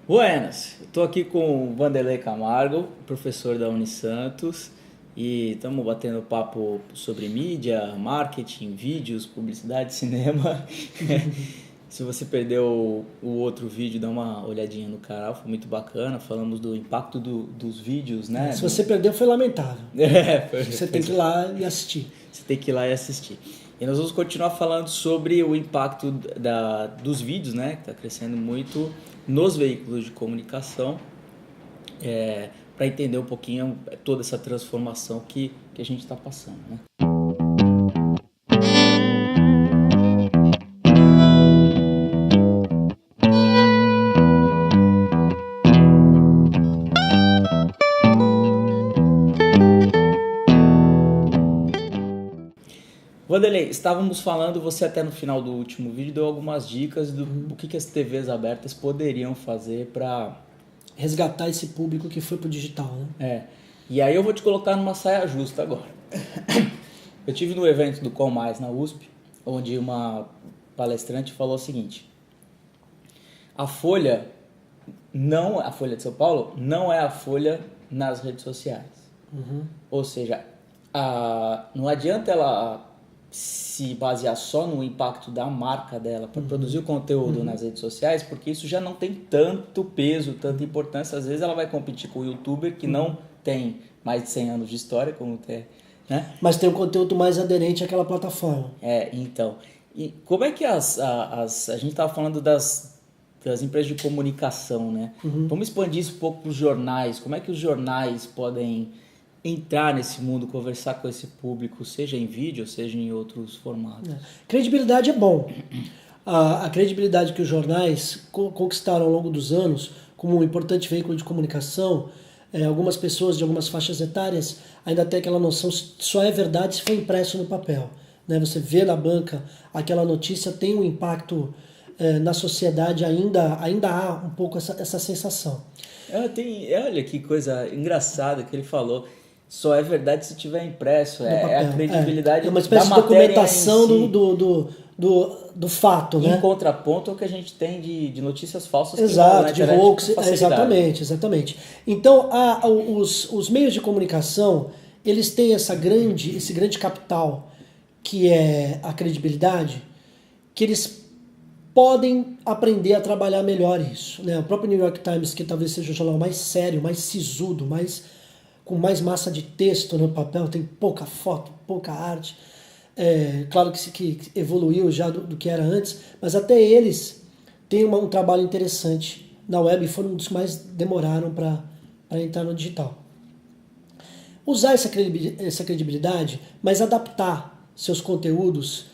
Buenas, estou aqui com o Vanderlei Camargo, professor da Unisantos, e estamos batendo papo sobre mídia, marketing, vídeos, publicidade, cinema. Se você perdeu o outro vídeo, dá uma olhadinha no canal, foi muito bacana. Falamos do impacto dos vídeos, né? Se você perdeu, foi lamentável. Você tem que ir lá e assistir. Você tem que ir lá e assistir. E nós vamos continuar falando sobre o impacto dos vídeos, né? Que está crescendo muito nos veículos de comunicação, para entender um pouquinho toda essa transformação que a gente está passando, né? Vanderlei, estávamos falando, você até no final do último vídeo deu algumas dicas do que as TVs abertas poderiam fazer para resgatar esse público que foi pro digital, né? E aí eu vou te colocar numa saia justa agora. Eu tive no evento do Com Mais na USP, onde uma palestrante falou o seguinte: a Folha de São Paulo não é a Folha nas redes sociais. Ou seja, não adianta ela se basear só no impacto da marca dela para produzir o conteúdo nas redes sociais, porque isso já não tem tanto peso, tanta importância. Às vezes ela vai competir com o youtuber que não tem mais de 100 anos de história, como tem, né? Mas tem um conteúdo mais aderente àquela plataforma. Então. E como é que a gente estava falando das empresas de comunicação, né? Vamos expandir isso um pouco para os jornais. Como é que os jornais podem entrar nesse mundo, conversar com esse público, seja em vídeo, seja em outros formatos? Credibilidade é bom. A credibilidade que os jornais conquistaram ao longo dos anos como um importante veículo de comunicação, algumas pessoas de algumas faixas etárias ainda têm aquela noção só é verdade se for impresso no papel. Né? Você vê na banca aquela notícia, tem um impacto na sociedade, ainda há um pouco essa sensação. Olha que coisa engraçada que ele falou. Só é verdade se tiver impresso. A credibilidade. É uma espécie de documentação do fato, né? Em contraponto ao que a gente tem de notícias falsas. Exato, de hoax. Exatamente. Então, os meios de comunicação, eles têm esse grande capital, que é a credibilidade, que eles podem aprender a trabalhar melhor isso. Né? O próprio New York Times, que talvez seja o jornal mais sério, mais sisudo, com mais massa de texto no papel, tem pouca foto, pouca arte. Claro que evoluiu já do que era antes, mas até eles têm um trabalho interessante na web e foram um dos que mais demoraram para entrar no digital. Usar essa credibilidade, mas adaptar seus conteúdos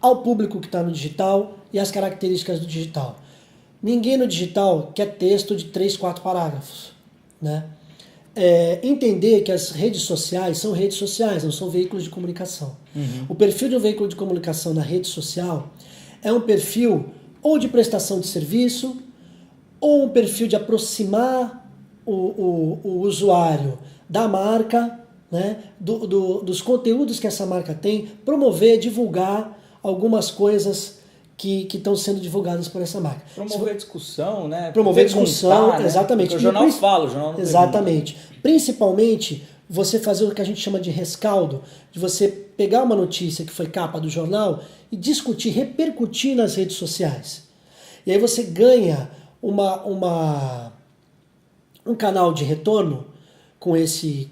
ao público que está no digital e às características do digital. Ninguém no digital quer texto de 3, 4 parágrafos, né? Entender que as redes sociais são redes sociais, não são veículos de comunicação. O perfil de um veículo de comunicação na rede social é um perfil ou de prestação de serviço, ou um perfil de aproximar o usuário da marca, né, dos conteúdos que essa marca tem, promover, divulgar algumas coisas que estão sendo divulgadas por essa marca. Promover discussão, né? Promover discussão, né? Exatamente. Porque o jornal fala, o jornal não exatamente. Pergunta. Principalmente, você fazer o que a gente chama de rescaldo, de você pegar uma notícia que foi capa do jornal e discutir, repercutir nas redes sociais. E aí você ganha um canal de retorno com esse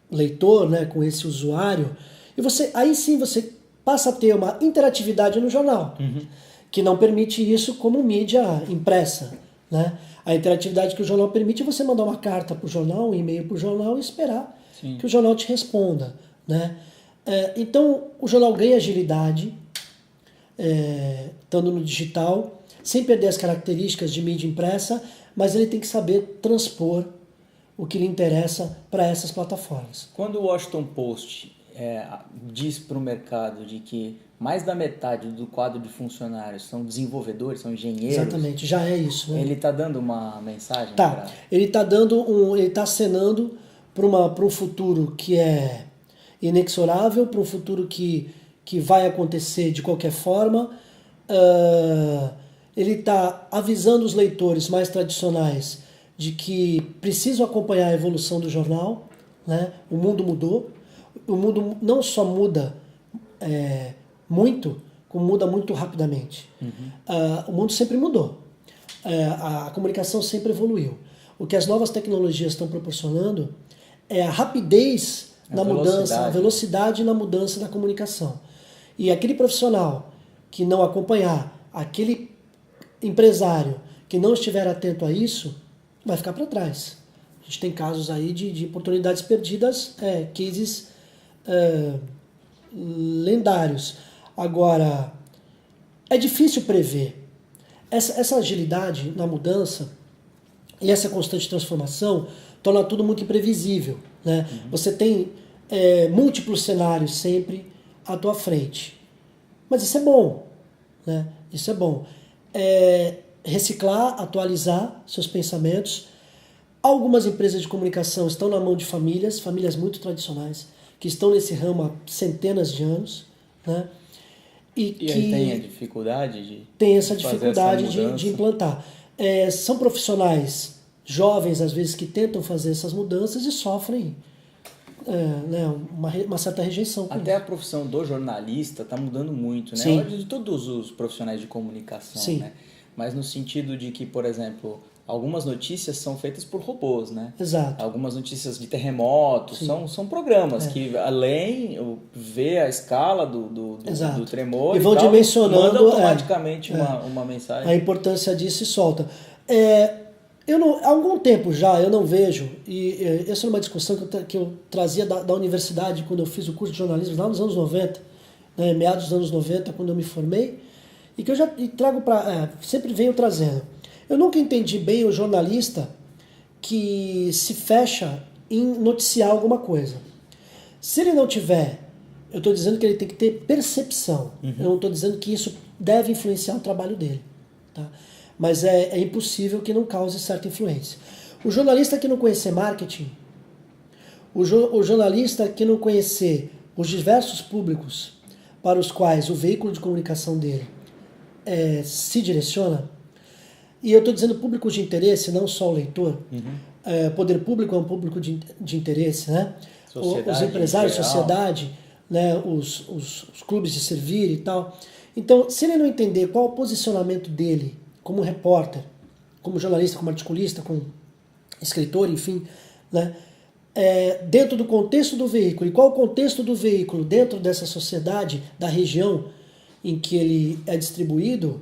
leitor, né, com esse usuário, e aí sim você passa a ter uma interatividade no jornal, que não permite isso como mídia impressa, né? A interatividade que o jornal permite é você mandar uma carta para o jornal, um e-mail para o jornal e esperar que o jornal te responda, né? Então o jornal ganha agilidade, estando no digital, sem perder as características de mídia impressa, mas ele tem que saber transpor o que lhe interessa para essas plataformas. Quando o Washington Post diz para o mercado de que mais da metade do quadro de funcionários são desenvolvedores, são engenheiros. Exatamente, já é isso. Né? Ele está dando uma mensagem? Ele está ele está acenando para um futuro que é inexorável, para um futuro que vai acontecer de qualquer forma, ele está avisando os leitores mais tradicionais de que precisam acompanhar a evolução do jornal, né? O mundo mudou. O mundo não só muda muito, como muda muito rapidamente. O mundo sempre mudou. A comunicação sempre evoluiu. O que as novas tecnologias estão proporcionando é a rapidez na mudança, a velocidade na mudança da comunicação. E aquele profissional que não acompanhar, aquele empresário que não estiver atento a isso, vai ficar para trás. A gente tem casos aí de oportunidades perdidas, cases lendários. Agora, é difícil prever. Essa agilidade na mudança e essa constante transformação torna tudo muito imprevisível, né? Você tem múltiplos cenários sempre à tua frente. Mas isso é bom, né? Isso é bom. Reciclar, atualizar seus pensamentos. Algumas empresas de comunicação estão na mão de famílias muito tradicionais, que estão nesse ramo há centenas de anos, né? E que aí tem a dificuldade de tem essa dificuldade de implantar. São profissionais jovens, às vezes, que tentam fazer essas mudanças e sofrem uma certa rejeição. Até a profissão do jornalista está mudando muito, né? Sim. De todos os profissionais de comunicação, Sim. né? Mas no sentido de que, por exemplo, algumas notícias são feitas por robôs, né? Exato. Algumas notícias de terremotos são programas que, além vê a escala do tremor e vão tal, dimensionando manda automaticamente uma mensagem. A importância disso e solta. Há algum tempo já eu não vejo, e essa é uma discussão que eu trazia da universidade quando eu fiz o curso de jornalismo lá nos anos 90, né, meados dos anos 90, quando eu me formei, e que eu já trago sempre venho trazendo. Eu nunca entendi bem o jornalista que se fecha em noticiar alguma coisa. Se ele não tiver, eu estou dizendo que ele tem que ter percepção. Eu não estou dizendo que isso deve influenciar o trabalho dele. Tá? Mas é impossível que não cause certa influência. O jornalista que não conhecer marketing, o jornalista que não conhecer os diversos públicos para os quais o veículo de comunicação dele se direciona, e eu estou dizendo públicos de interesse, não só o leitor. Poder público é um público de interesse, né? Os empresários, sociedade, né? Os clubes de servir e tal. Então, se ele não entender qual o posicionamento dele como repórter, como jornalista, como articulista, como escritor, enfim, né? Dentro do contexto do veículo, e qual o contexto do veículo dentro dessa sociedade, da região em que ele é distribuído,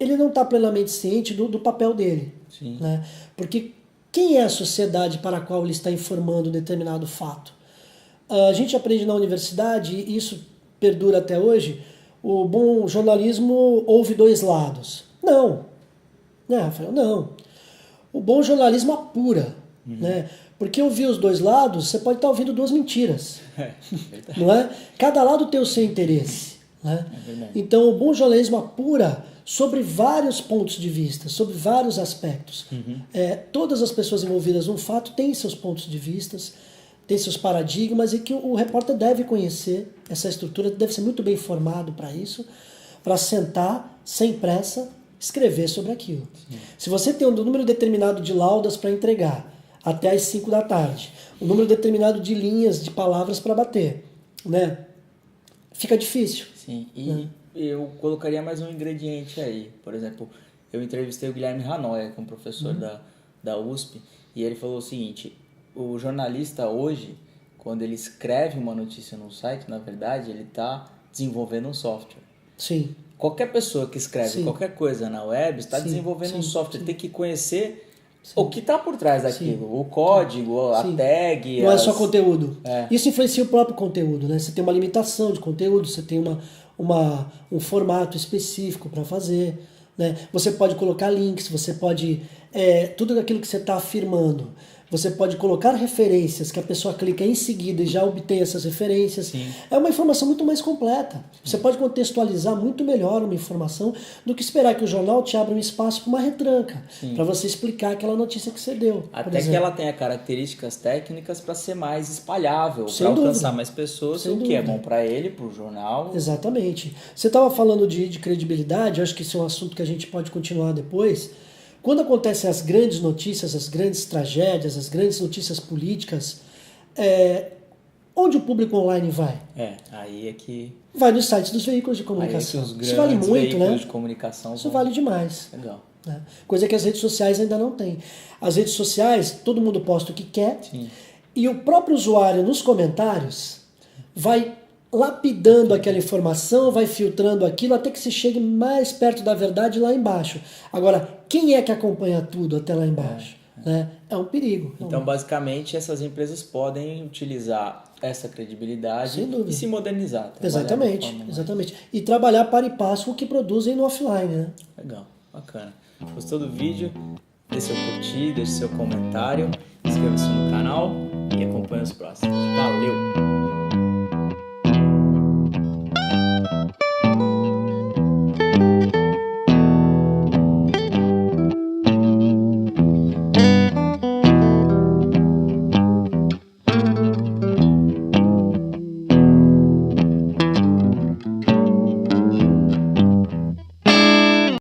ele não está plenamente ciente do papel dele. Sim. Né? Porque quem é a sociedade para a qual ele está informando um determinado fato? A gente aprende na universidade, e isso perdura até hoje, o bom jornalismo ouve dois lados. Não. Rafael, não. O bom jornalismo apura. Né? Porque ouvir os dois lados, você pode estar ouvindo duas mentiras. Não é? Cada lado tem o seu interesse. Né? Então, o bom jornalismo apura sobre vários pontos de vista, sobre vários aspectos. Todas as pessoas envolvidas num fato têm seus pontos de vista, têm seus paradigmas, e que o repórter deve conhecer essa estrutura, deve ser muito bem formado para isso, para sentar, sem pressa, escrever sobre aquilo. Se você tem um número determinado de laudas para entregar até às 5 da tarde, um número determinado de linhas, de palavras para bater, né? Fica difícil. Sim, e eu colocaria mais um ingrediente aí. Por exemplo, eu entrevistei o Guilherme Hanoi, que é um professor da USP, e ele falou o seguinte: o jornalista hoje, quando ele escreve uma notícia no site, na verdade, ele está desenvolvendo um software. Sim. Qualquer pessoa que escreve qualquer coisa na web está desenvolvendo um software, tem que conhecer o que está por trás daquilo, o código, a tag. Não é só conteúdo. Isso influencia o próprio conteúdo, né? Você tem uma limitação de conteúdo, você tem um formato específico para fazer. Né? Você pode colocar links, você pode... tudo aquilo que você está afirmando. Você pode colocar referências que a pessoa clica em seguida e já obtém essas referências. Sim. É uma informação muito mais completa. Você pode contextualizar muito melhor uma informação do que esperar que o jornal te abra um espaço para uma retranca, para você explicar aquela notícia que você deu. Até que ela tenha características técnicas para ser mais espalhável, Sem para dúvida. alcançar mais pessoas, Sem o que dúvida. é bom para ele, para o jornal. Exatamente. Você estava falando de credibilidade, eu acho que esse é um assunto que a gente pode continuar depois. Quando acontecem as grandes notícias, as grandes tragédias, as grandes notícias políticas, onde o público online vai? Aí é que... Vai nos sites dos veículos de Aí é comunicação. que os Isso vale grandes muito, veículos né? de comunicação Isso vão... vale demais. Legal. Né? Coisa que as redes sociais ainda não têm. As redes sociais, todo mundo posta o que quer, Sim. e o próprio usuário nos comentários vai lapidando aquela informação, vai filtrando aquilo até que se chegue mais perto da verdade lá embaixo. Agora, quem é que acompanha tudo até lá embaixo? Né? É um perigo. Então, basicamente, essas empresas podem utilizar essa credibilidade Sem dúvida. e se modernizar. trabalhar de Exatamente, forma mais- exatamente. E trabalhar para e passo com o que produzem no offline, né? Legal, bacana. Gostou do vídeo? Deixe seu curtir, deixe seu comentário, inscreva-se no canal e acompanhe os próximos. Valeu!